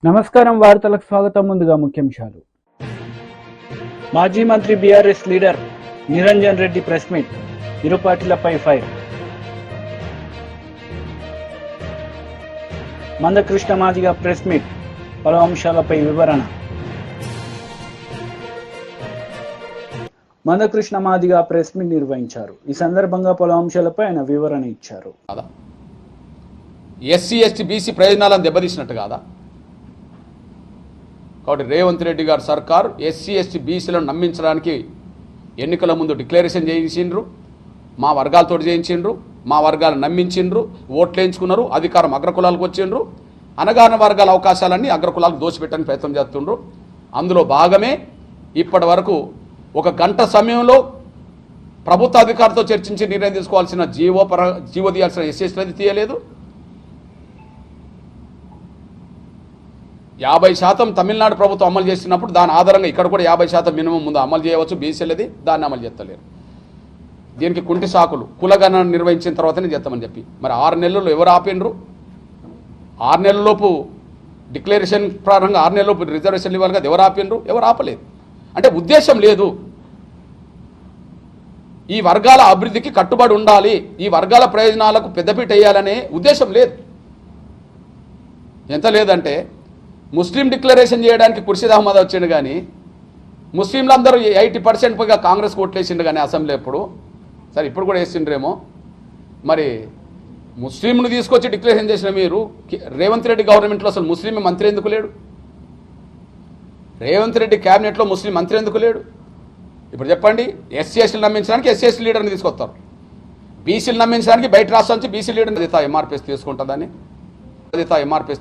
నమస్కారం వార్తలకు స్వాగతం. ముందుగా ముఖ్యాంశాలు. మాజీ మంత్రి BRS leader Niranjan Reddy press meet, ఇరు పార్టీలపై fire. Manda Krishna Madiga press meet, పలు అంశాలపై వివరణ. మందకృష్ణ మాదిగ ప్రెస్ మీట్ నిర్వహించారు. ఈ సందర్భంగా పలు అంశాలపై ఆయన వివరణ ఇచ్చారు. ఎస్సీ ఎస్టీ బీసీ ప్రయోజనాలను దెబ్బతీసినట్టు కాదా? కాబట్టి రేవంత్ రెడ్డి గారు సర్కారు ఎస్సీ ఎస్టీ బీసీలను నమ్మించడానికి ఎన్నికల ముందు డిక్లరేషన్ చేయించిండ్రు, మా వర్గాలతో చేయించిండ్రు, మా వర్గాలు నమ్మించిండ్రు, ఓట్లు వేయించుకున్నారు, అధికారం అగ్రకులాలకు వచ్చిండ్రు, అనగాన వర్గాల అవకాశాలన్నీ అగ్రకులాలకు దోచిపెట్టడానికి ప్రయత్నం చేస్తుండ్రు. అందులో భాగమే ఇప్పటి వరకు 1 గంట సమయంలో ప్రభుత్వ అధికారులతో చర్చించి నిర్ణయం తీసుకోవాల్సిన జీవో తీయాల్సిన ఎస్సీ తీయలేదు. 50% తమిళనాడు ప్రభుత్వం అమలు చేసినప్పుడు దాని ఆధారంగా ఇక్కడ కూడా 50% మినిమం ముందు అమలు చేయవచ్చు. బీసీలది దాన్ని అమలు చేస్తలేరు. దీనికి కుంటి సాకులు కులగణన నిర్వహించిన తర్వాతనే చేస్తామని చెప్పి మరి 6 నెలల్లో ఎవరు ఆపిండ్రు? 6 నెలలలోపు డిక్లరేషన్ ప్రారంభంగా 6 నెలలలోపు రిజర్వేషన్లు ఇవ్వాలి కదా, ఎవరు ఆపిండ్రు? ఎవరు ఆపలేదు. అంటే ఉద్దేశం లేదు. ఈ వర్గాల అభివృద్ధికి కట్టుబడి ఉండాలి, ఈ వర్గాల ప్రయోజనాలకు పెద్దపీట వేయాలనే ఉద్దేశం లేదు. ఎంత లేదంటే ముస్లిం డిక్లరేషన్ చేయడానికి ఖుర్షీద్ అహ్మద్ వచ్చిండు, కానీ ముస్లింలందరూ 80% పైగా కాంగ్రెస్ ఓట్లేసిండు కానీ అసెంబ్లీ ఎప్పుడు సరే ఇప్పుడు కూడా వేసిండ్రేమో. మరి ముస్లింను తీసుకొచ్చి డిక్లరేషన్ చేసిన మీరు రేవంత్ రెడ్డి గవర్నమెంట్లో అసలు ముస్లిం మంత్రి ఎందుకు లేడు? రేవంత్ రెడ్డి క్యాబినెట్లో ముస్లిం మంత్రి ఎందుకు లేడు? ఇప్పుడు చెప్పండి. ఎస్సీ ఎస్టీలు నమ్మించడానికి ఎస్సీ ఎస్టీ లీడర్ని తీసుకొస్తారు, బీసీలు నమ్మించడానికి బయట రాష్ట్రం నుంచి బీసీ లీడర్ని ఎంఆర్పీఎస్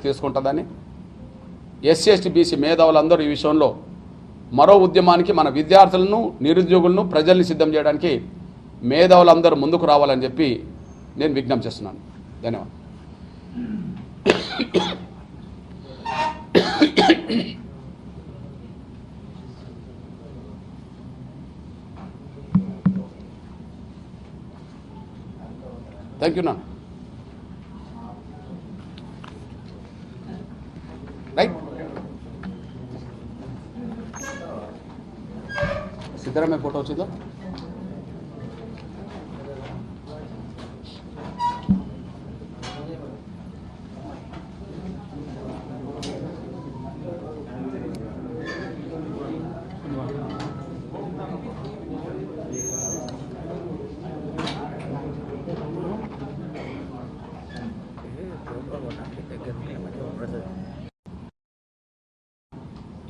తీసుకుంటుందని ఎస్సీ ఎస్టీ బీసీ మేధావులందరూ ఈ విషయంలో మరో ఉద్యమానికి మన విద్యార్థులను, నిరుద్యోగులను, ప్రజల్ని సిద్ధం చేయడానికి మేధావులందరూ ముందుకు రావాలని చెప్పి నేను విజ్ఞప్తి చేస్తున్నాను. ధన్యవాదాలు. Thank you. నాన్న రైట్. సిద్ధరామయ్య ఫోటో వచ్చిందా?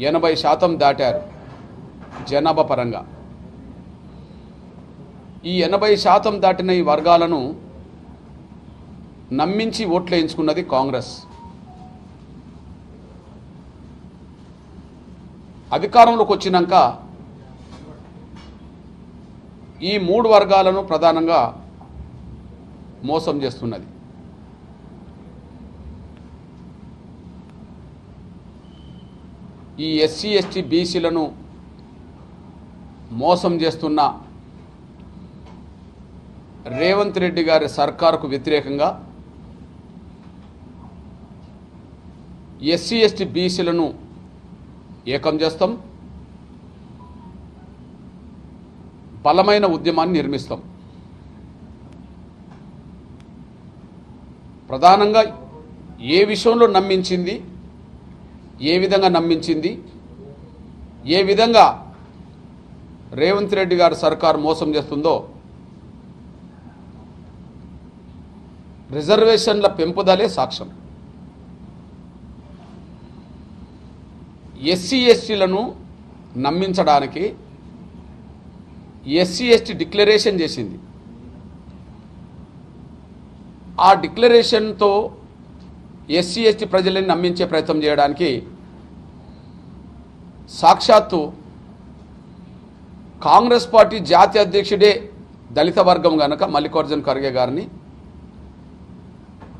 ్ 80% దాటారు జనాభా పరంగా. ఈ 80% దాటిన ఈ వర్గాలను నమ్మించి ఓట్లు వేయించుకున్నది కాంగ్రెస్. అధికారంలోకి వచ్చినాక ఈ 3 వర్గాలను ప్రధానంగా మోసం చేస్తున్నది. ఈ ఎస్సీ ఎస్టీ బీసీలను మోసం చేస్తున్న రేవంత్ రెడ్డి గారి సర్కారుకు వ్యతిరేకంగా ఎస్సీ ఎస్టీ బీసీలను ఏకం చేస్తాం, బలమైన ఉద్యమాన్ని నిర్మిస్తాం. ప్రధానంగా ఏ విషయంలో నమ్మించింది, ఏ విధంగా నమ్మించింది, ఏ విధంగా రేవంత్ రెడ్డి గారి సర్కారు మోసం చేస్తుందో రిజర్వేషన్ల పెంపుదలే సాక్ష్యం. ఎస్సీ ఎస్టీలను నమ్మించడానికి ఎస్సీ ఎస్టీ డిక్లరేషన్ చేసింది. ఆ డిక్లరేషన్తో ఎస్సీ ఎస్టీ ప్రజలని నమ్మించే ప్రయత్నం చేయడానికి సాక్షాత్తు కాంగ్రెస్ పార్టీ జాతీయ అధ్యక్షుడే దళిత వర్గం కనుక మల్లికార్జున ఖర్గే గారిని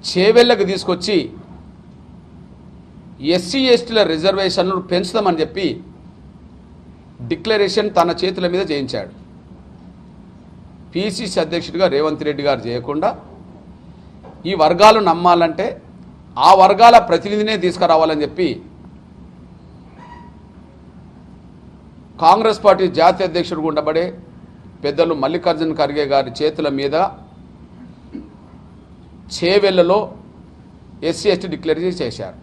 చేవెళ్ళకు తీసుకొచ్చి ఎస్సీ ఎస్టీల రిజర్వేషన్లు పెంచుతామని చెప్పి డిక్లరేషన్ తన చేతుల మీద చేయించాడు. పిసిసి అధ్యక్షుడిగా రేవంత్ రెడ్డి గారు చేయకుండా ఈ వర్గాలు నమ్మాలంటే ఆ వర్గాల ప్రతినిధినే తీసుకురావాలని చెప్పి కాంగ్రెస్ పార్టీ జాతీయ అధ్యక్షుడు ఉండబడే పెద్దలు మల్లికార్జున ఖర్గే గారి చేతుల మీద చేవెళ్లలో ఎస్సీ ఎస్టీ డిక్లేర్ చేశారు.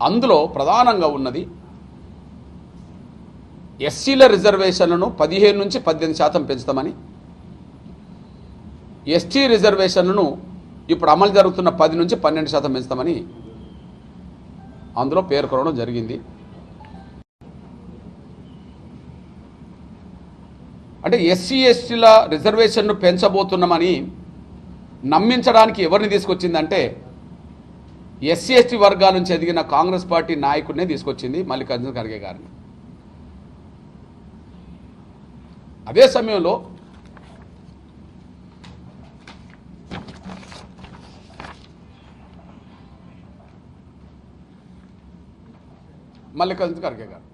అందులో ప్రధానంగా ఉన్నది ఎస్సీల రిజర్వేషన్లను 15 నుంచి 18% పెంచుతామని, ఎస్టీ రిజర్వేషన్లను ఇప్పుడు అమలు జరుగుతున్న 10 నుంచి 12% పెంచుతామని అందులో పేర్కొనడం జరిగింది. అంటే ఎస్సీ ఎస్టీల రిజర్వేషన్ను పెంచబోతున్నామని నమ్మించడానికి ఎవరిని తీసుకొచ్చిందంటే ఎస్సీ ఎస్టీ వర్గాల నుంచి ఎదిగిన కాంగ్రెస్ పార్టీ నాయకుడినే తీసుకొచ్చింది, మల్లికార్జున ఖర్గే గారిని. అదే సమయంలో మల్లికార్జున ఖర్గే గారు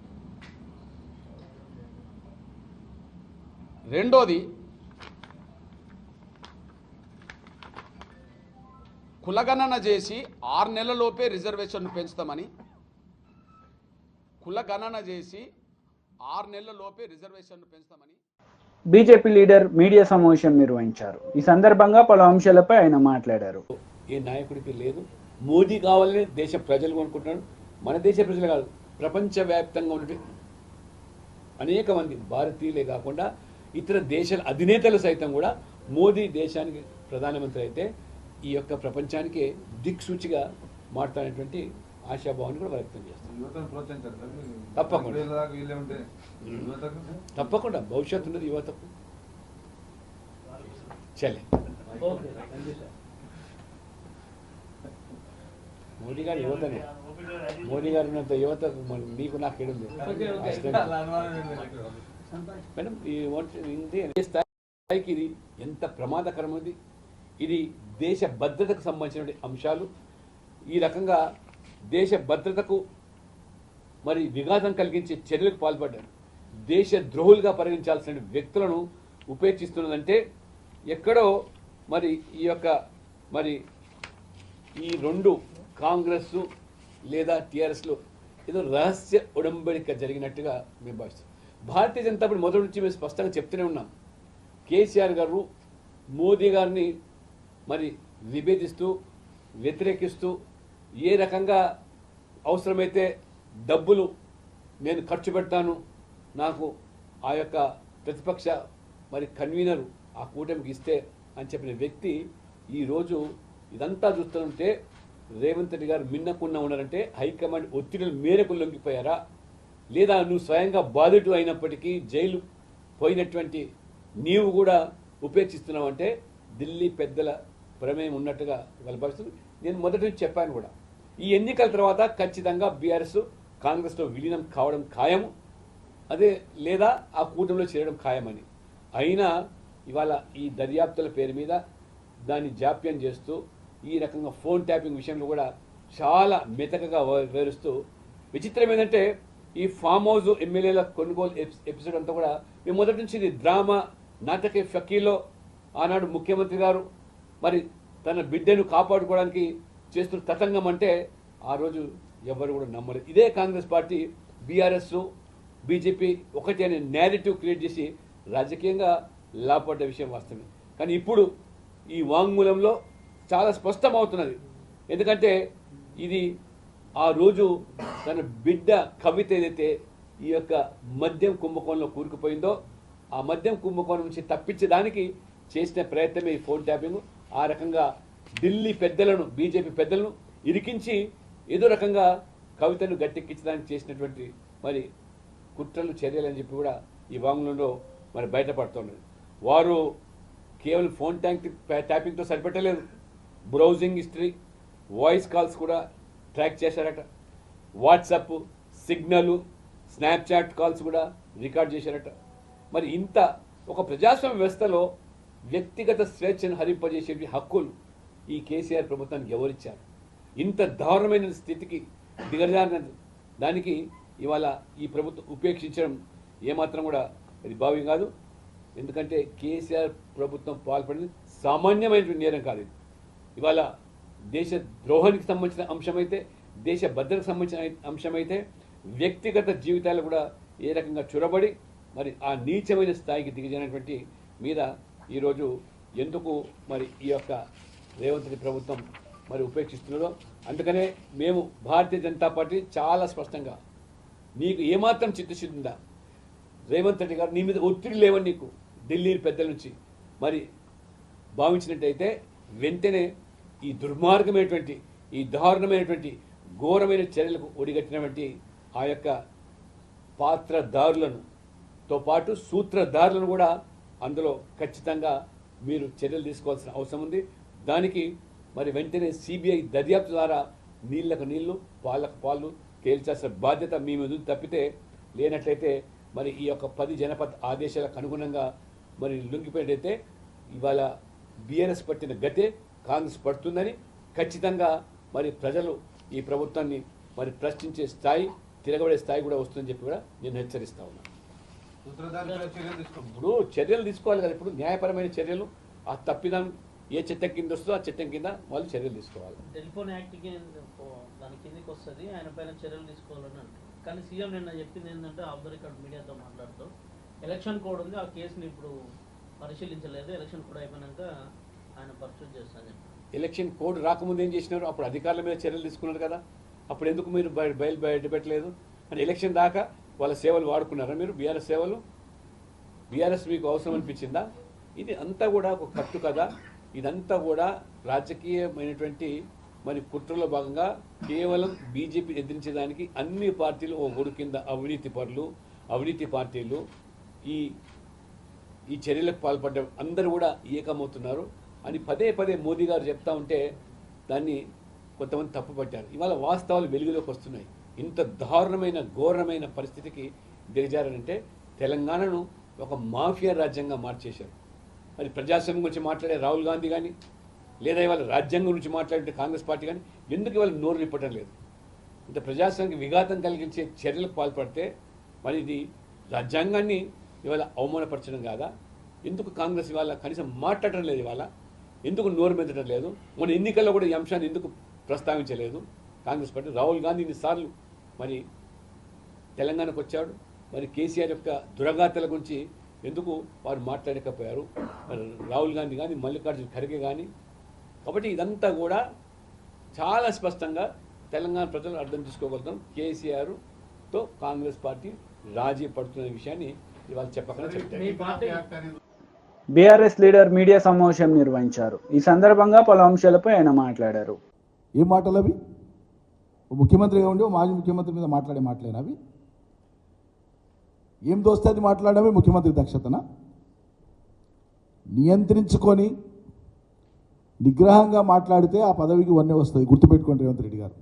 రెండోది కులగణన చేసి 6 నెలలలోపే రిజర్వేషన్ను పెంచుతామని, కులగణన చేసి 6 నెలలలోపే రిజర్వేషన్ను పెంచుతామని బీజేపీ లీడర్ మీడియా సమావేశం నిర్వహించారు. ఈ సందర్భంగా పలు అంశాలపై ఆయన మాట్లాడారు. ఏ నాయకుడికి లేదు. మోదీ కావాలని దేశ ప్రజలు అనుకుంటున్నారు. మన దేశ ప్రజలు కాదు, ప్రపంచవ్యాప్తంగా ఉండే అనేక మంది భారతీయులే కాకుండా ఇతర దేశాల అధినేతలు సైతం కూడా మోదీ దేశానికి ప్రధానమంత్రి అయితే ఈ యొక్క ప్రపంచానికి దిక్సూచిగా మాట్లాడేటువంటి ఆశాభావాన్ని కూడా వ్యక్తం చేస్తారు. తప్పకుండా భవిష్యత్తు ఉన్నది యువతకు. చలే మోడీ గారు యువతనే, మోడీ గారు ఉన్నంత యువత మీకు నాకు ఏడుంది మేడం. ఈ స్థాయికి ఇది ఎంత ప్రమాదకరమైనది. ఇది దేశ భద్రతకు సంబంధించిన అంశాలు. ఈ రకంగా దేశ భద్రతకు మరి విఘాతం కలిగించే చర్యలకు పాల్పడ్డారు. దేశ ద్రోహులుగా పరిగణించాల్సిన వ్యక్తులను ఉపేక్షిస్తున్నదంటే ఎక్కడో మరి ఈ యొక్క మరి ఈ రెండు కాంగ్రెస్ లేదా టీఆర్ఎస్లో ఏదో రహస్య ఉడంబడిక జరిగినట్టుగా మేము భావిస్తాం. భారతీయ జనతా పార్టీ మొదటి నుంచి మేము స్పష్టంగా చెప్తూనే ఉన్నాం. కేసీఆర్ గారు మోదీ గారిని మరి విభేదిస్తూ వ్యతిరేకిస్తూ ఏ రకంగా అవసరమైతే డబ్బులు నేను ఖర్చు పెడతాను, నాకు ఆ యొక్క ప్రతిపక్ష మరి కన్వీనర్ ఆ కూటమికి ఇస్తే అని చెప్పిన వ్యక్తి ఈరోజు ఇదంతా చూస్తుంటే రేవంత్ రెడ్డి గారు మిన్నకుండా ఉన్నారంటే హైకమాండ్ ఒత్తిడిల మేరకు లొంగిపోయారా, లేదా నువ్వు స్వయంగా బాధితుడు అయినప్పటికీ జైలు పోయినటువంటి నీవు కూడా ఉపేక్షిస్తున్నావు అంటే ఢిల్లీ పెద్దల ప్రమేయం ఉన్నట్టుగా కలపరుస్తుంది. నేను మొదటి నుంచి చెప్పాను కూడా, ఈ ఎన్నికల తర్వాత ఖచ్చితంగా బీఆర్ఎస్ కాంగ్రెస్లో విలీనం కావడం ఖాయము, అదే లేదా ఆ కూటమిలో చేరడం ఖాయమని. అయినా ఇవాళ ఈ దర్యాప్తుల పేరు మీద దాన్ని జాప్యం చేస్తూ ఈ రకంగా ఫోన్ ట్యాపింగ్ విషయంలో కూడా చాలా మెతకగా వివరిస్తూ, విచిత్రం ఏంటంటే ఈ ఫామ్ హౌస్ ఎమ్మెల్యేల కొనుగోలు ఎపిసోడ్ అంతా కూడా మేము మొదటి నుంచి ఇది డ్రామా నాటకే ఫకీలో ఆనాడు ముఖ్యమంత్రి గారు మరి తన బిడ్డను కాపాడుకోవడానికి చేస్తున్న తతంగం అంటే ఆ రోజు ఎవరు కూడా నమ్మలేదు. ఇదే కాంగ్రెస్ పార్టీ బీఆర్ఎస్ బీజేపీ ఒకటి అనే నేరేటివ్ క్రియేట్ చేసి రాజకీయంగా లాభపడ్డ విషయం వాస్తవమే. కానీ ఇప్పుడు ఈ వాంగ్మూలంలో చాలా స్పష్టమవుతున్నది. ఎందుకంటే ఇది ఆ రోజు తన బిడ్డ కవిత ఏదైతే ఈ యొక్క మద్యం కుంభకోణంలో కూరుకుపోయిందో ఆ మద్యం కుంభకోణం నుంచి తప్పించడానికి చేసిన ప్రయత్నమే ఈ ఫోన్ ట్యాపింగ్. ఆ రకంగా ఢిల్లీ పెద్దలను బీజేపీ పెద్దలను ఇరికించి ఏదో రకంగా కవితను గట్టెక్కించడానికి చేసినటువంటి మరి కుట్రలు చర్యలు అని చెప్పి కూడా ఈ వాంగ్మూలంలో మరి బయటపడుతున్నది. వారు కేవలం ఫోన్ ట్యాపింగ్తో సరిపెట్టలేదు, బ్రౌజింగ్ హిస్టరీ, వాయిస్ కాల్స్ కూడా ట్రాక్ చేశారట, వాట్సాప్, సిగ్నల్, స్నాప్చాట్ కాల్స్ కూడా రికార్డ్ చేశారట. మరి ఇంత ఒక ప్రజాస్వామ్య వ్యవస్థలో వ్యక్తిగత స్వేచ్ఛను హరింపజేసే హక్కులు ఈ కేసీఆర్ ప్రభుత్వానికి ఎవరిచ్చారు? ఇంత దారుణమైన స్థితికి దిగజారిన దానికి ఇవాళ ఈ ప్రభుత్వం ఉపేక్షించడం ఏమాత్రం కూడా ఇది భావ్యం కాదు. ఎందుకంటే కేసీఆర్ ప్రభుత్వం పాల్పడింది సామాన్యమైనటువంటి నేరం కాదు. ఇవాళ దేశ ద్రోహానికి సంబంధించిన అంశమైతే, దేశ భద్రతకు సంబంధించిన అంశమైతే, వ్యక్తిగత జీవితాలు కూడా ఏ రకంగా చొరబడి మరి ఆ నీచమైన స్థాయికి దిగజారినటువంటి మీద ఈరోజు ఎందుకు మరి ఈ యొక్క రేవంత్ రెడ్డి ప్రభుత్వం మరి ఉపేక్షిస్తున్నదో అందుకనే మేము భారతీయ జనతా పార్టీ చాలా స్పష్టంగా నీకు ఏమాత్రం చిత్తశుద్ధి ఉందా రేవంత్ రెడ్డి గారు నీ మీద ఒత్తిడి లేవని నీకు ఢిల్లీ పెద్దల నుంచి మరి భావించినట్టయితే వెంటనే ఈ దుర్మార్గమైనటువంటి ఈ దారుణమైనటువంటి ఘోరమైన చర్యలకు ఒడిగట్టినటువంటి ఆ యొక్క పాత్రదారులతో పాటు సూత్రధారులను కూడా అందులో ఖచ్చితంగా మీరు చర్యలు తీసుకోవాల్సిన అవసరం ఉంది దానికి మరి వెంటనే సిబిఐ దర్యాప్తు ద్వారా నీళ్లకు నీళ్లు పాలకు పాలు తేల్చాల్సిన బాధ్యత మీ మీద తప్పితే లేనట్లయితే మరి ఈ యొక్క 10 జనపద ఆదేశాలకు అనుగుణంగా మరి లొంగిపోయినట్టయితే ఇవాళ బీఆర్ఎస్ పట్టిన గతే కాంగ్రెస్ పడుతుందని ఖచ్చితంగా మరి ప్రజలు ఈ ప్రభుత్వాన్ని మరి ప్రశ్నించే స్థాయి తిరగబడే స్థాయి కూడా వస్తుందని చెప్పి కూడా నేను హెచ్చరిస్తా ఉన్నాను ఇప్పుడు చర్యలు తీసుకోవాలి కదా ఇప్పుడు న్యాయపరమైన చర్యలు ఆ తప్పిదం ఏ చట్టం కింద వస్తుందో ఆ చట్టం కింద వాళ్ళు చర్యలు తీసుకోవాలి టెలిఫోన్ యాక్ట్కి దాని కిందకి వస్తుంది ఆయన పైన చర్యలు తీసుకోవాలని అంటారు కానీ సీఎం నిన్న చెప్పింది ఏంటంటే ఆఫ్ ద రికార్డ్ మీడియాతో మాట్లాడుతూ ఎలక్షన్ కోడ్ ఉంది ఆ కేసుని ఇప్పుడు పరిశీలించలేదు ఎలక్షన్ కోడ్ అయిపోయినాక ఆయన పర్సూట్ చేస్తాను ఎలక్షన్ కోడ్ రాకముందు ఏం చేసినారు అప్పుడు అధికారుల మీద చర్యలు తీసుకున్నారు కదా అప్పుడు ఎందుకు మీరు బయట పెట్టలేదు అంటే ఎలక్షన్ దాకా వాళ్ళ సేవలు వాడుకున్నారా మీరు బీఆర్ఎస్ సేవలు బీఆర్ఎస్ మీకు అవసరం అనిపించిందా ఇది అంతా కూడా ఒక కట్టు కదా ఇదంతా కూడా రాజకీయమైనటువంటి మరి కుట్రలో భాగంగా కేవలం బీజేపీ ఎదిరించేదానికి అన్ని పార్టీలు ఓ గొడుగు కింద అవినీతి పార్టీలు ఈ చర్యలకు పాల్పడ్డ అందరూ కూడా ఏకమవుతున్నారు అని పదే పదే మోదీ గారు చెప్తా ఉంటే దాన్ని కొంతమంది తప్పుపట్టారు ఇవాళ వాస్తవాలు వెలుగులోకి వస్తున్నాయి ఇంత దారుణమైన ఘోరమైన పరిస్థితికి దిగజారంటే తెలంగాణను ఒక మాఫియా రాజ్యంగా మార్చేశారు మరి ప్రజాస్వామ్యం గురించి మాట్లాడే రాహుల్ గాంధీ కానీ లేదా ఇవాళ రాజ్యాంగం గురించి మాట్లాడే కాంగ్రెస్ పార్టీ కానీ ఎందుకు ఇవాళ నోరు నిప్పటం లేదు ఇంత ప్రజాస్వామ్యానికి విఘాతం కలిగించే చర్యలకు పాల్పడితే మరి ఇది రాజ్యాంగాన్ని ఇవాళ అవమానపరచడం కాదా ఎందుకు కాంగ్రెస్ ఇవాళ కనీసం మాట్లాడటం లేదు ఇవాళ ఎందుకు నోరు మెదటం లేదు మన ఎన్నికల్లో కూడా ఈ అంశాన్ని ఎందుకు ప్రస్తావించలేదు కాంగ్రెస్ పార్టీ రాహుల్ గాంధీ ఇన్నిసార్లు మరి తెలంగాణకు వచ్చాడు మరి కేసీఆర్ యొక్క దురగాతల గురించి ఎందుకు వారు మాట్లాడకపోయారు మరి రాహుల్ గాంధీ కానీ మల్లికార్జున ఖర్గే కానీ కాబట్టి ఇదంతా కూడా చాలా స్పష్టంగా తెలంగాణ ప్రజలు అర్థం చేసుకోగలుగుతాం కేసీఆర్తో కాంగ్రెస్ పార్టీ రాజీ పడుతున్న విషయాన్ని ఇవాళ చెప్పకుండా చెప్తారు బీఆర్ఎస్ లీడర్ మీడియా సమావేశం నిర్వహించారు ఈ సందర్భంగా పలు అంశాలపై ఆయన మాట్లాడారు ఏం మాటలు అవి ముఖ్యమంత్రిగా ఉండి మాజీ ముఖ్యమంత్రి మీద మాట్లాడే మాటలేనా అవి ఏం దోస్తే అది మాట్లాడమే ముఖ్యమంత్రి దక్షతన నియంత్రించుకొని నిగ్రహంగా మాట్లాడితే ఆ పదవికి వన్నె వస్తుంది గుర్తుపెట్టుకోండి రేవంత్ రెడ్డి గారు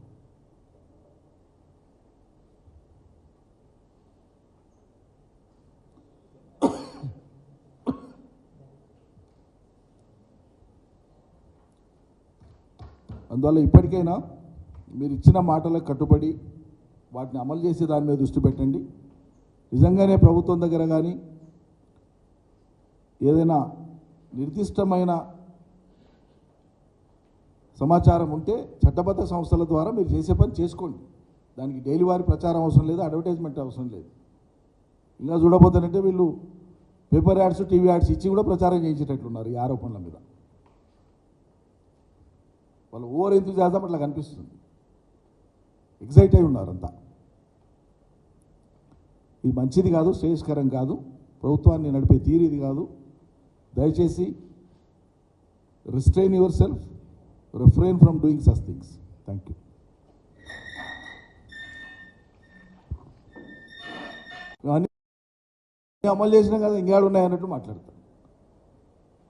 అందువల్ల ఇప్పటికైనా మీరు ఇచ్చిన మాటలకు కట్టుబడి వాటిని అమలు చేసే దాని మీద దృష్టి పెట్టండి నిజంగానే ప్రభుత్వం దగ్గర కానీ ఏదైనా నిర్దిష్టమైన సమాచారం ఉంటే చట్టబద్ధ సంస్థల ద్వారా మీరు చేసే పని చేసుకోండి దానికి డైలీ వారి ప్రచారం అవసరం లేదు అడ్వర్టైజ్మెంట్ అవసరం లేదు ఇంకా చూడబోతానంటే వీళ్ళు పేపర్ యాడ్స్ టీవీ యాడ్స్ ఇచ్చి కూడా ప్రచారం చేయించేటట్లున్నారు ఈ ఆరోపణల మీద వాళ్ళు ఓవర్ ఎంతూజియాజం అట్లా కనిపిస్తుంది ఎగ్జైట్ అయి ఉన్నారు అంతా ఇది మంచిది కాదు శ్రేయస్కరం కాదు ప్రభుత్వాన్ని నడిపే తీరు ఇది కాదు దయచేసి restrain your self refrain from doing such things thank you అన్నీ అమలు చేసినా కదా ఇంకేడు ఉన్నాయన్నట్టు మాట్లాడతారు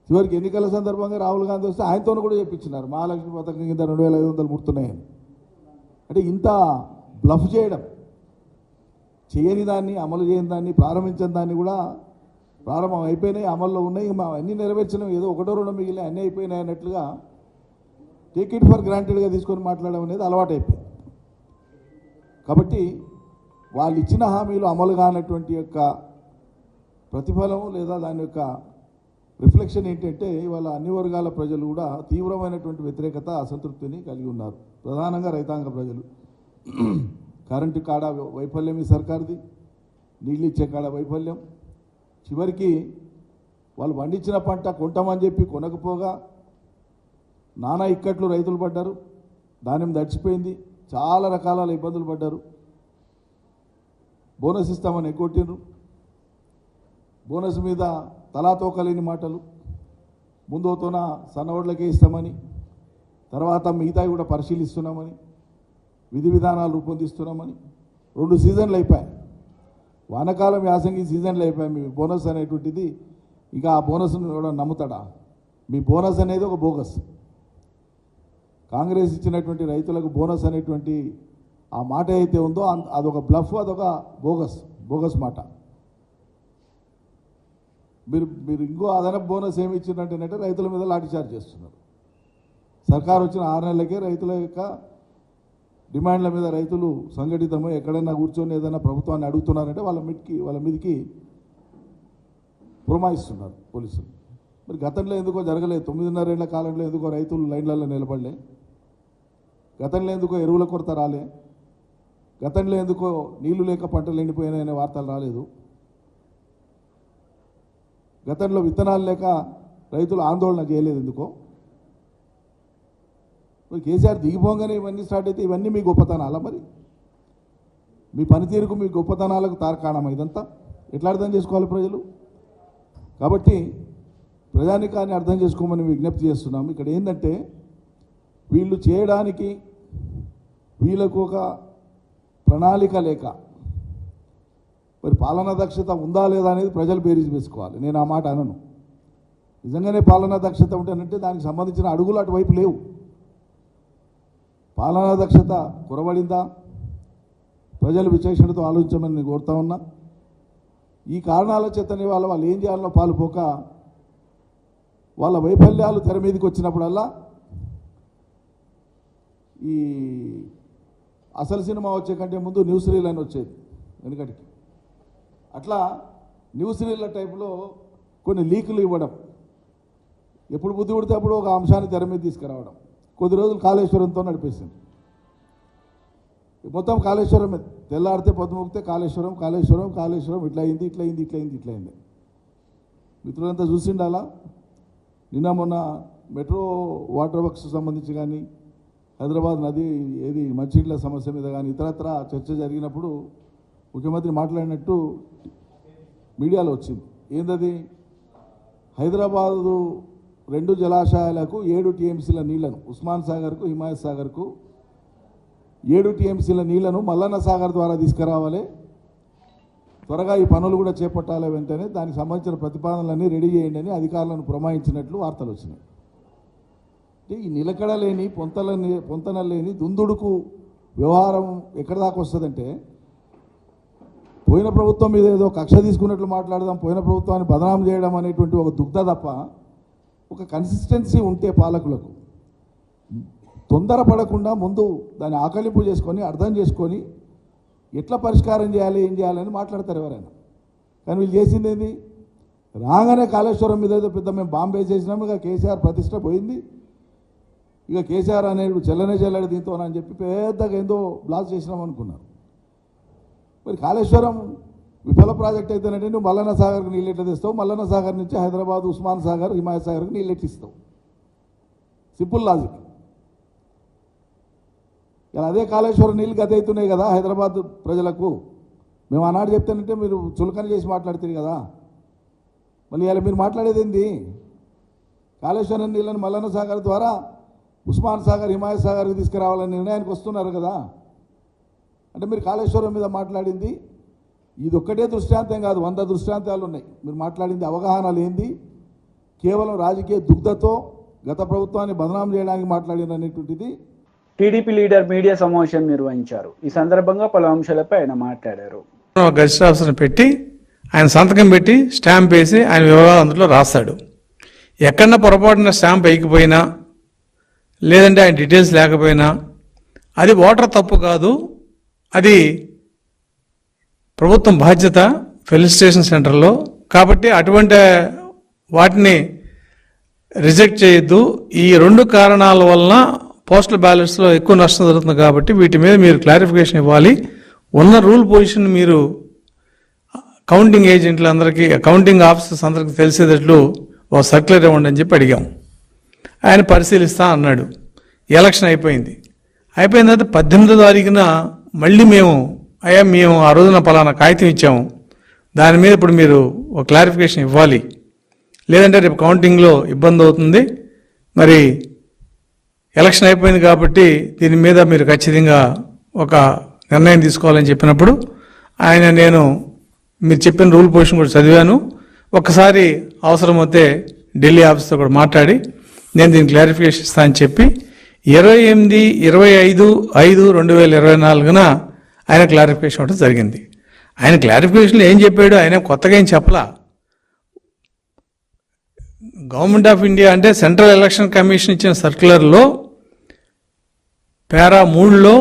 చివరికి ఎన్నికల సందర్భంగా రాహుల్ గాంధీ వస్తే ఆయనతో కూడా చెప్పించినారు మహాలక్ష్మి పథకం కింద 2500 ముడుతున్నాయని అంటే ఇంత బ్లఫ్ చేయడం చేయని దాన్ని అమలు చేయని దాన్ని ప్రారంభించిన దాన్ని కూడా ప్రారంభం అయిపోయినాయి అమల్లో ఉన్నాయి అన్నీ నెరవేర్చడం ఏదో ఒకటో రెండో మిగిలిన అన్నీ అయిపోయినాయి అన్నట్లుగా టేక్ ఇట్ ఫర్ గ్రాంటెడ్గా తీసుకొని మాట్లాడడం అనేది అలవాటు అయిపోయింది కాబట్టి వాళ్ళు ఇచ్చిన హామీలు అమలు కానటువంటి యొక్క ప్రతిఫలం లేదా దాని యొక్క రిఫ్లెక్షన్ ఏంటంటే ఇవాళ అన్ని వర్గాల ప్రజలు కూడా తీవ్రమైనటువంటి వ్యతిరేకత అసంతృప్తిని కలిగి ఉన్నారు ప్రధానంగా రైతాంగ ప్రజలు కరెంటు కాడ వైఫల్యం ఈ సర్కార్ది నీళ్ళు ఇచ్చే కాడ వైఫల్యం, చివరికి వాళ్ళు పండించిన పంట కొంటామని చెప్పి కొనకపోగా నానా ఇక్కట్లు రైతులు పడ్డారు, ధాన్యం దడిచిపోయింది, చాలా రకాల ఇబ్బందులు పడ్డారు. బోనస్ ఇస్తామని ఎగ్గొట్టిండ్రు, బోనస్ మీద తలాతోకలేని మాటలు, ముందోతోన సన్నవడ్లకే ఇస్తామని, తర్వాత మిగతావి కూడా పరిశీలిస్తున్నామని, విధి విధానాలు రూపొందిస్తున్నామని. 2 సీజన్లు అయిపోయాయి, వానకాలం యాసంగి సీజన్లు అయిపోయాయి. మీ బోనస్ అనేటువంటిది ఇంకా ఆ బోనస్ను కూడా నమ్ముతాడా? మీ బోనస్ అనేది ఒక బోగస్. కాంగ్రెస్ ఇచ్చినటువంటి రైతులకు బోనస్ అనేటువంటి ఆ మాట అయితే ఉందో అదొక బ్లఫ్, అదొక బోగస్ మాట. మీరు ఇంకో అదనపు బోనస్ ఏమి ఇచ్చినట్టేనంటే రైతుల మీద లాఠీచార్జ్ చేస్తున్నారు. సర్కారు వచ్చిన 6 నెలలకే రైతుల యొక్క డిమాండ్ల మీద రైతులు సంఘటితమై ఎక్కడైనా కూర్చొని ఏదైనా ప్రభుత్వాన్ని అడుగుతున్నారంటే వాళ్ళ మీదకి పురమాయిస్తున్నారు పోలీసులు. మరి గతంలో ఎందుకో జరగలేదు, 9.5 ఏళ్ల కాలంలో ఎందుకో రైతులు లైన్లలో నిలబడలే, గతంలో ఎందుకో ఎరువుల కొరత రాలే, గతంలో ఎందుకో నీళ్లు లేక పంటలు ఎండిపోయినాయనే వార్తలు రాలేదు, గతంలో విత్తనాలు లేక రైతులు ఆందోళన చేయలేదు ఎందుకో. మరి కేసీఆర్ దిగిపోగానే ఇవన్నీ స్టార్ట్ అయితే ఇవన్నీ మీ గొప్పతనాలా? మరి మీ పనితీరుకు మీ గొప్పతనాలకు తార్కాణం ఇదంతా ఎట్లా అర్థం చేసుకోవాలి ప్రజలు? కాబట్టి ప్రజానికాన్ని అర్థం చేసుకోమని విజ్ఞప్తి చేస్తున్నాము. ఇక్కడ ఏంటంటే వీళ్ళు చేయడానికి వీళ్ళకు ఒక ప్రణాళిక లేక, మరి పాలనా దక్షత ఉందా లేదా అనేది ప్రజలు బేరీజ్ వేసుకోవాలి. నేను ఆ మాట అనను. నిజంగానే పాలనా దక్షత ఉంటేనంటే దానికి సంబంధించిన అడుగులు అటువైపు లేవు. పాలనా దక్షత కొరబడిందా? ప్రజలు విచక్షణతో ఆలోచించమని నేను కోరుతా ఉన్నా. ఈ కారణాల చేతనే వాళ్ళు ఏం చేయాలనో పాలుపోక వాళ్ళ వైఫల్యాలు తెర మీదకి వచ్చినప్పుడల్లా ఈ అసలు సినిమా వచ్చే కంటే ముందు న్యూస్ రీల్ అని వచ్చేది వెనుకటికి. అట్లా న్యూస్ రీల్ల టైపులో కొన్ని లీకులు ఇవ్వడం, ఎప్పుడు బుద్ధి పుడితే అప్పుడు ఒక అంశాన్ని తెర మీద తీసుకురావడం. కొద్ది రోజులు కాళేశ్వరంతో నడిపేసింది. మొత్తం కాళేశ్వరం తెల్లాడితే పొద్దుముగితే కాళేశ్వరం కాళేశ్వరం కాళేశ్వరం ఇట్లా అయింది. మిత్రులంతా చూసిండాలా? నిన్న మొన్న మెట్రో వాటర్ వర్క్స్ సంబంధించి కానీ హైదరాబాద్ నది మంచినీళ్ళ సమస్య మీద కానీ ఇతరత్ర చర్చ జరిగినప్పుడు ముఖ్యమంత్రి మాట్లాడినట్టు మీడియాలో వచ్చింది. ఏందది? హైదరాబాదు 2 జలాశయాలకు 7 టీఎంసీల నీళ్లను, ఉస్మాన్ సాగర్కు హిమాయత్ సాగర్కు 7 టీఎంసీల నీళ్లను మల్లన్న సాగర్ ద్వారా తీసుకురావాలి, త్వరగా ఈ పనులు కూడా చేపట్టాలి, వెంటనే దానికి సంబంధించిన ప్రతిపాదనలన్నీ రెడీ చేయండి అని అధికారులను పురమాయించినట్లు వార్తలు వచ్చినాయి. అంటే ఈ నిలకడలేని పొంతన లేని దుందుడుకు వ్యవహారం ఎక్కడి దాకా వస్తుందంటే, పోయిన ప్రభుత్వం మీద ఏదో కక్ష తీసుకున్నట్లు మాట్లాడదాం, పోయిన ప్రభుత్వాన్ని బదనాం చేయడం అనేటువంటి ఒక దుగ్ధ తప్ప ఒక కన్సిస్టెన్సీ ఉంటే పాలకులకు తొందరపడకుండా ముందు దాన్ని ఆకలింపు చేసుకొని అర్థం చేసుకొని ఎట్లా పరిష్కారం చేయాలి ఏం చేయాలని మాట్లాడతారు ఎవరైనా. కానీ వీళ్ళు చేసింది ఏంది? రాగానే కాళేశ్వరం మీద ఏదో పెద్ద మేము బాంబే చేసినాము, ఇక కేసీఆర్ ప్రతిష్ట పోయింది, ఇక కేసీఆర్ అనేది చెల్లడి దీంతో అని చెప్పి పెద్దగా ఏందో బ్లాస్ట్ చేసినాం అనుకున్నారు. మరి కాళేశ్వరం విఫల ప్రాజెక్ట్ అయితేనంటే నువ్వు మల్లన్న సాగర్కి నీళ్ళు ఎట్లా తెస్తావు, మల్లన్న సాగర్ నుంచి హైదరాబాద్ ఉస్మాన్ సాగర్ హిమాయత్ సాగర్కి నీళ్ళు ఎట్టిస్తావు? Simple logic. ఇలా అదే కాళేశ్వరం నీళ్ళు గత అవుతున్నాయి కదా హైదరాబాద్ ప్రజలకు. మేము ఆనాడు చెప్తానంటే మీరు చులకన చేసి మాట్లాడుతుంది కదా. మళ్ళీ ఇలా మీరు మాట్లాడేది ఏంది? కాళేశ్వరం నీళ్ళని మల్లన్న సాగర్ ద్వారా ఉస్మాన్ సాగర్ హిమాయత్ సాగర్కి తీసుకురావాలని నిర్ణయానికి వస్తున్నారు కదా. అంటే మీరు కాళేశ్వరం మీద మాట్లాడింది ఇది ఒక్కటే దృష్టాంతం కాదు, 100 దృష్టాంతాలు ఉన్నాయి. మీరు మాట్లాడింది అవగాహన లేనిది, కేవలం రాజకీయ దుగ్ధతో గత ప్రభుత్వాన్ని బదనాం చేయడానికి మాట్లాడినటువంటిది. టీడీపీ లీడర్ మీడియా సమావేశం నిర్వహించారు. ఈ సందర్భంగా పలు అంశాలపై ఆయన మాట్లాడారు. గెస్ట్ ఆఫీసర్ని పెట్టి ఆయన సంతకం పెట్టి స్టాంప్ వేసి ఆయన వివరాలు అందులో రాస్తాడు. ఎక్కడన్నా పొరపాటున స్టాంప్ వేయకపోయినా లేదంటే ఆయన డీటెయిల్స్ లేకపోయినా అది ఓటర్ తప్పు కాదు, అది ప్రభుత్వం బాధ్యత ఫెలిసిటేషన్ సెంటర్లో. కాబట్టి అటువంటి వాటిని రిజెక్ట్ చేయొద్దు. ఈ 2 కారణాల వలన పోస్టల్ బ్యాలెట్స్లో ఎక్కువ నష్టం జరుగుతుంది, కాబట్టి వీటి మీద మీరు క్లారిఫికేషన్ ఇవ్వాలి. ఉన్న రూల్ పొజిషన్ మీరు కౌంటింగ్ ఏజెంట్లందరికీ, కౌంటింగ్ ఆఫీసర్స్ అందరికీ తెలిసేటట్లు ఓ సర్క్యులర్ ఇవ్వండి అని చెప్పి అడిగాం. ఆయన పరిశీలిస్తా అన్నాడు. ఎలక్షన్ అయిపోయింది. అయిపోయిన తర్వాత 18వ తారీఖున మళ్ళీ మేము ఆ రోజున పలానా కాగితం ఇచ్చాము, దాని మీద ఇప్పుడు మీరు ఒక క్లారిఫికేషన్ ఇవ్వాలి, లేదంటే రేపు కౌంటింగ్లో ఇబ్బంది అవుతుంది, మరి ఎలక్షన్ అయిపోయింది కాబట్టి దీని మీద మీరు ఖచ్చితంగా ఒక నిర్ణయం తీసుకోవాలని చెప్పినప్పుడు నేను మీరు చెప్పిన రూల్ పొజిషన్ కూడా చదివాను, ఒక్కసారి అవసరమైతే ఢిల్లీ ఆఫీస్తో కూడా మాట్లాడి నేను దీనికి క్లారిఫికేషన్ ఇస్తానని చెప్పి 25/5/2024 ఆయన క్లారిఫికేషన్ ఇవ్వడం జరిగింది. ఆయన క్లారిఫికేషన్లో ఏం చెప్పాడు, ఆయన కొత్తగా ఏం చెప్పలా. గవర్నమెంట్ ఆఫ్ ఇండియా అంటే సెంట్రల్ ఎలక్షన్ కమిషన్ ఇచ్చిన సర్క్యులర్లో పారా 3లో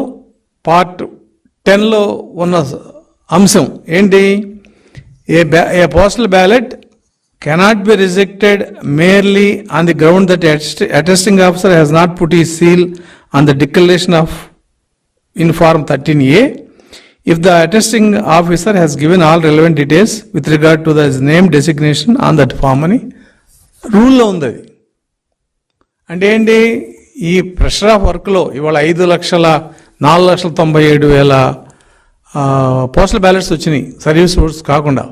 పార్ట్ 10లో ఉన్న అంశం ఏంటి, a postal ballot cannot be rejected merely on the ground that attesting officer has not put his seal on the declaration of in form 13A if the attesting officer has given all relevant details with regard to the name designation on that form అని రూల్లో ఉంది. అది అంటే ఏంటి, ఈ pressure of వర్క్లో ఇవాళ 5,04,97,000 postal ballots వచ్చినాయి service oats కాకుండా.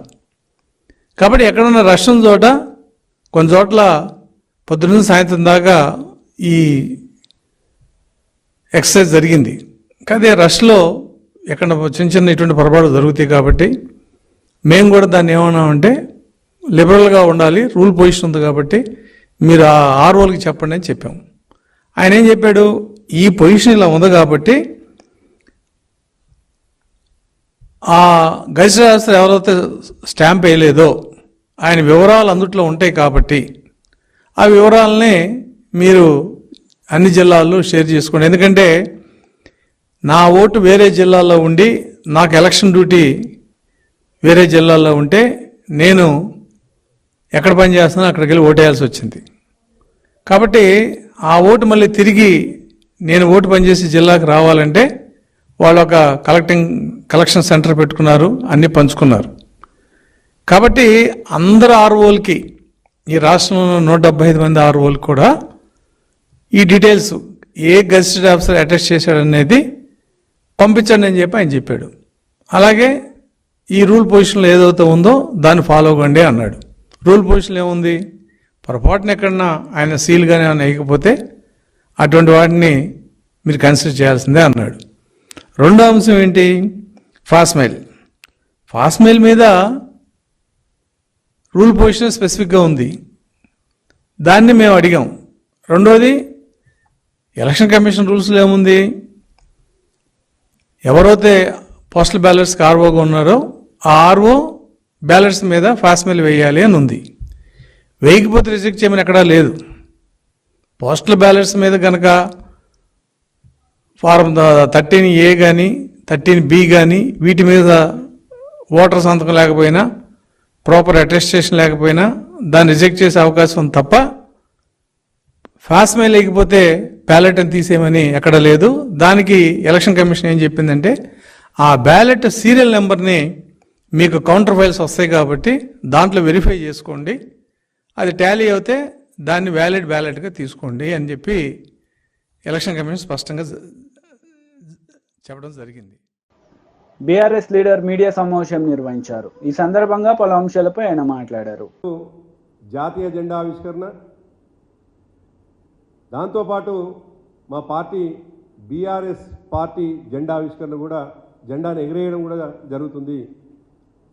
కాబట్టి ఎక్కడన్నా రష్ ఉన్న చోట కొన్ని చోట్ల పొద్దున్న సాయంత్రం దాకా ఈ ఎక్సర్సైజ్ జరిగింది. కానీ రష్లో ఎక్కడ చిన్న చిన్న ఇటువంటి పొరపాటు జరుగుతాయి. కాబట్టి మేము కూడా దాన్ని ఏమన్నామంటే లిబరల్గా ఉండాలి, రూల్ పొజిషన్ ఉంది కాబట్టి మీరు ఆ ఆర్ఓలకి చెప్పండి అని చెప్పాము. ఆయన ఏం చెప్పాడు, ఈ పొజిషన్ ఇలా ఉంది కాబట్టి ఆ గెజిటెడ్ ఆఫీసర్ ఎవరైతే స్టాంప్ వేయలేదో ఆయన వివరాలు అందుట్లో ఉంటాయి కాబట్టి ఆ వివరాలని మీరు అన్ని జిల్లాల్లో షేర్ చేసుకోండి. ఎందుకంటే నా ఓటు వేరే జిల్లాలో ఉండి నాకు ఎలక్షన్ డ్యూటీ వేరే జిల్లాలో ఉంటే నేను ఎక్కడ పని చేస్తున్నా అక్కడికి వెళ్ళి ఓటేయాల్సి వచ్చింది. కాబట్టి ఆ ఓటు మళ్ళీ తిరిగి నేను ఓటు పనిచేసే జిల్లాకు రావాలంటే వాళ్ళు ఒక కలెక్షన్ సెంటర్ పెట్టుకున్నారు, అన్నీ పంచుకున్నారు. కాబట్టి అందరు ఆర్ఓలకి, ఈ రాష్ట్రంలో 175 మంది ఆర్ఓలకి కూడా ఈ డీటెయిల్స్ ఏ గెజిటెడ్ ఆఫీసర్ అటెస్ట్ చేశాడనేది పంపించండి అని చెప్పి ఆయన చెప్పాడు. అలాగే ఈ రూల్ పొజిషన్లో ఏదైతే ఉందో దాన్ని ఫాలో అవ్వండి అన్నాడు. రూల్ పొజిషన్లో ఏముంది, పొరపాటున ఎక్కడన్నా ఆయన సీల్ కానీ ఏమైనా వేయకపోతే అటువంటి వాటిని మీరు కన్సిడర్ చేయాల్సిందే అన్నాడు. రెండో అంశం ఏంటి, ఫాస్మెయిల్. ఫాస్మెయిల్ మీద రూల్ పొజిషన్ స్పెసిఫిక్గా ఉంది, దాన్ని మేము అడిగాం. రెండోది ఎలక్షన్ కమిషన్ రూల్స్లో ఏముంది, ఎవరైతే పోస్టల్ బ్యాలెట్స్కి ఆర్ఓగా ఉన్నారో ఆ ఆర్ఓ బ్యాలెట్స్ మీద ఫాస్మెయిల్ వేయాలి అని ఉంది. వేయకపోతే రిజెక్ట్ చేయమని ఎక్కడా లేదు. పోస్టల్ బ్యాలెట్స్ మీద కనుక ఫారం 13A కానీ 13B కానీ వీటి మీద ఓటర్ సంతకం లేకపోయినా, ప్రాపర్ అటెస్టేషన్ లేకపోయినా దాన్ని రిజెక్ట్ చేసే అవకాశం ఉంది తప్ప ఫాస్మెయిల్ లేకపోతే బ్యాలెట్ అని తీసేయమని ఎక్కడ లేదు. దానికి ఎలక్షన్ కమిషన్ ఏం చెప్పిందంటే ఆ బ్యాలెట్ సీరియల్ నెంబర్ని మీకు కౌంటర్ ఫైల్స్ వస్తాయి కాబట్టి దాంట్లో వెరిఫై చేసుకోండి, అది టాలీ అవుతే దాన్ని వ్యాలిడ్ బ్యాలెట్గా తీసుకోండి అని చెప్పి ఎలక్షన్ కమిషన్ స్పష్టంగా చెప్పడం జరిగింది. బీఆర్ఎస్ లీడర్ మీడియా సమావేశం నిర్వహించారు. ఈ సందర్భంగా పలు అంశాలపై ఆయన మాట్లాడారు. జాతీయ జెండా ఆవిష్కరణ, దాంతోపాటు మా పార్టీ బీఆర్ఎస్ పార్టీ జెండా ఆవిష్కరణ కూడా, జెండాను ఎగిరేయడం కూడా జరుగుతుంది.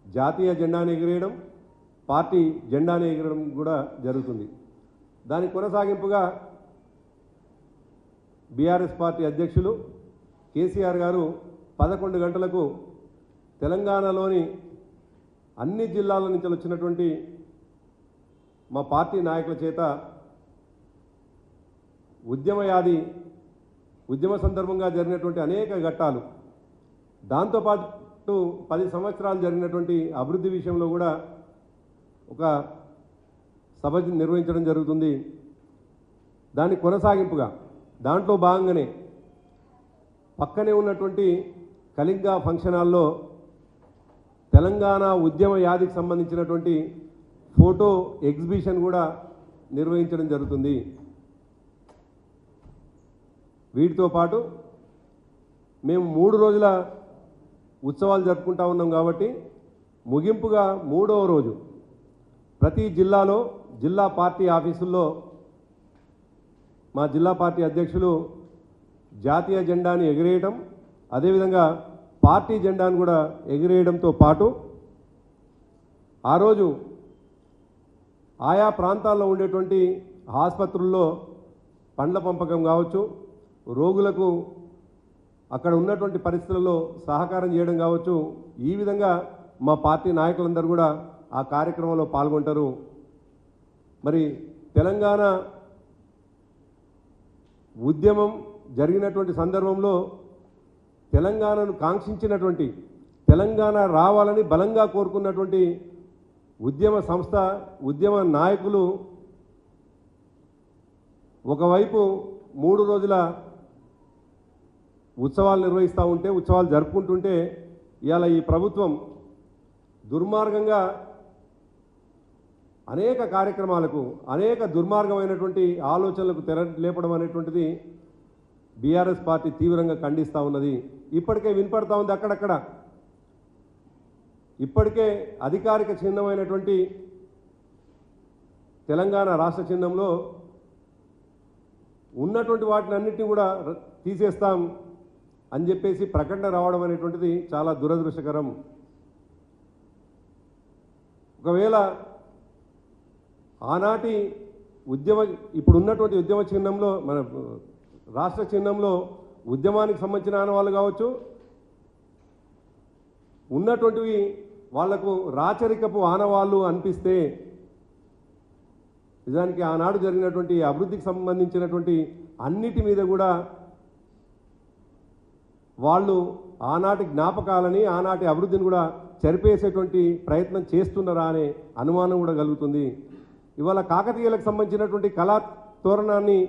జాతీయ జెండాను ఎగిరేయడం, పార్టీ జెండాను ఎగిరడం కూడా జరుగుతుంది. దాని కొనసాగింపుగా బీఆర్ఎస్ పార్టీ అధ్యక్షులు కేసీఆర్ గారు 11 గంటలకు తెలంగాణలోని అన్ని జిల్లాల నుంచి వచ్చినటువంటి మా పార్టీ నాయకుల చేత ఉద్యమ సందర్భంగా జరిగినటువంటి అనేక ఘట్టాలు, దాంతోపాటు 10 సంవత్సరాలు జరిగినటువంటి అభివృద్ధి విషయంలో కూడా ఒక సభ నిర్వహించడం జరుగుతుంది. దాని కొనసాగింపుగా దాంట్లో భాగంగానే పక్కనే ఉన్నటువంటి కళింగ ఫంక్షన్ హాల్లో తెలంగాణ ఉద్యమ యాదికి సంబంధించినటువంటి ఫోటో ఎగ్జిబిషన్ కూడా నిర్వహించడం జరుగుతుంది. వీటితో పాటు మేము 3 రోజుల ఉత్సవాలు జరుపుకుంటా ఉన్నాం కాబట్టి ముగింపుగా 3వ రోజు ప్రతి జిల్లాలో జిల్లా పార్టీ ఆఫీసుల్లో మా జిల్లా పార్టీ అధ్యక్షులు జాతీయ జెండాని ఎగిరేయడం, అదేవిధంగా పార్టీ జెండాను కూడా ఎగిరేయడంతో పాటు ఆ రోజు ఆయా ప్రాంతాల్లో ఉండేటువంటి ఆసుపత్రుల్లో పండ్ల పంపకం కావచ్చు, రోగులకు అక్కడ ఉన్నటువంటి పరిస్థితులలో సహకారం చేయడం కావచ్చు, ఈ విధంగా మా పార్టీ నాయకులందరూ కూడా ఆ కార్యక్రమంలో పాల్గొంటారు. మరి తెలంగాణ ఉద్యమం జరిగినటువంటి సందర్భంలో తెలంగాణను కాంక్షించినటువంటి, తెలంగాణ రావాలని బలంగా కోరుకున్నటువంటి ఉద్యమ సంస్థ, ఉద్యమ నాయకులు ఒకవైపు 3 రోజుల ఉత్సవాలు నిర్వహిస్తూ ఉంటే, ఉత్సవాలు జరుపుకుంటుంటే, ఇవాళ ఈ ప్రభుత్వం దుర్మార్గంగా అనేక కార్యక్రమాలకు, అనేక దుర్మార్గమైనటువంటి ఆలోచనలకు తెర లేపడం అనేటువంటిది బీఆర్ఎస్ పార్టీ తీవ్రంగా ఖండిస్తూ ఉన్నది. ఇప్పటికే వినపడతా ఉంది అక్కడక్కడ. ఇప్పటికే అధికారిక చిహ్నమైనటువంటి తెలంగాణ రాష్ట్ర చిహ్నంలో ఉన్నటువంటి వాటిని అన్నిటినీ కూడా తీసేస్తాం అని చెప్పేసి ప్రకటన రావడం అనేటువంటిది చాలా దురదృష్టకరం. ఒకవేళ ఆనాటి ఇప్పుడు ఉన్నటువంటి ఉద్యమ చిహ్నంలో, మన రాష్ట్ర చిహ్నంలో ఉద్యమానికి సంబంధించిన ఆనవాళ్ళు కావచ్చు, ఉన్నటువంటివి వాళ్లకు రాచరికపు ఆనవాళ్ళు అనిపిస్తే, నిజానికి ఆనాడు జరిగినటువంటి అభివృద్ధికి సంబంధించినటువంటి అన్నిటి మీద కూడా వాళ్ళు ఆనాటి జ్ఞాపకాలని, ఆనాటి అభివృద్ధిని కూడా చెరిపేసేటువంటి ప్రయత్నం చేస్తున్నారా అనే అనుమానం కూడా కలుగుతుంది. ఇవాళ కాకతీయులకు సంబంధించినటువంటి కళా తోరణాన్ని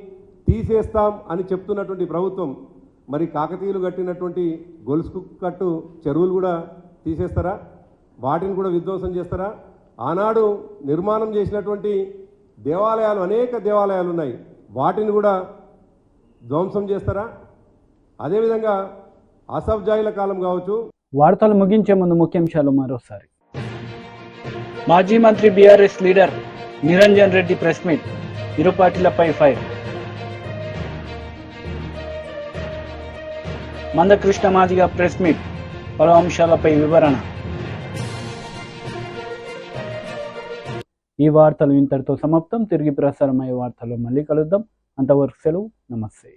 తీసేస్తాం అని చెప్తున్నటువంటి ప్రభుత్వం, మరి కాకతీయులు కట్టినటువంటి గొలుసు కట్టు చెరువులు కూడా తీసేస్తారా? వాటిని కూడా విధ్వంసం చేస్తారా? ఆనాడు నిర్మాణం చేసినటువంటి దేవాలయాలు, అనేక దేవాలయాలు ఉన్నాయి, వాటిని కూడా ధ్వంసం చేస్తారా? అదేవిధంగా అసఫ్జాయిల కాలం కావచ్చు. వార్తలు ముగించే ముందు ముఖ్యాంశాలు మరోసారి. మాజీ మంత్రి BRS leader Niranjan Reddy press meet, ఇరు పార్టీలపై fire. Manda Krishna Madiga press meet, పలు అంశాలపై వివరణ. ఈ వార్తలు ఇంతటితో సమాప్తం. తిరిగి ప్రసారమయ్యే వార్తలు మళ్ళీ కలుద్దాం. అంతవరకు సెలవు. నమస్తే.